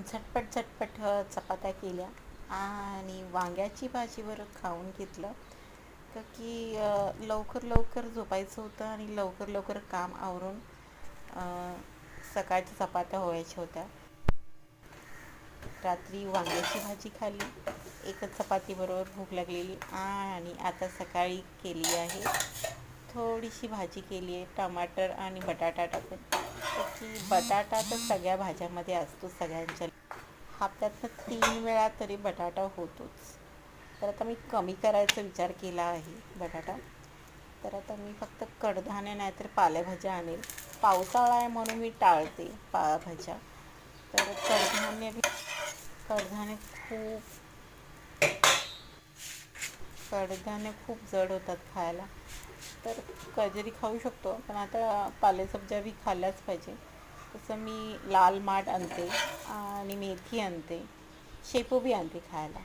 झटपट झटपट चपात्या केल्या आणि वांग्याची भाजीवर खाऊन घेतलं का की लवकर लवकर झोपायचं होतं आणि लवकर लवकर काम आवरून सकाळच्या चपात्या व्हायच्या होत्या. रात्री वांग्याची भाजी खाल्ली, एकच चपातीबरोबर भूक लागलेली आणि आता सकाळी केली आहे थोडीशी भाजी केली आहे टमाटर आणि बटाटा टाकून. की बटाटा तर सगळ्या भाज्यामध्ये असतो सगळ्यांच्या, हप्त्यातनं 3 वेळा तरी बटाटा होतोच. तर आता मी कमी करायचा विचार केला आहे बटाटा. तर आता मी फक्त कडधान्य नाही तर पालेभाज्या आणेल. पावसाळा आहे म्हणून मी टाळते पालेभाज्या. तर कडधान्य खूप कडधान्य खूप जड होतात खायला. तर कधीतरी खाऊ शकतो पण आता पालेसब्ज्या बी खाल्ल्याच पाहिजे. तसं मी लाल माठ आणते आणि मेथी आणते, शेपू बी आणते खायला.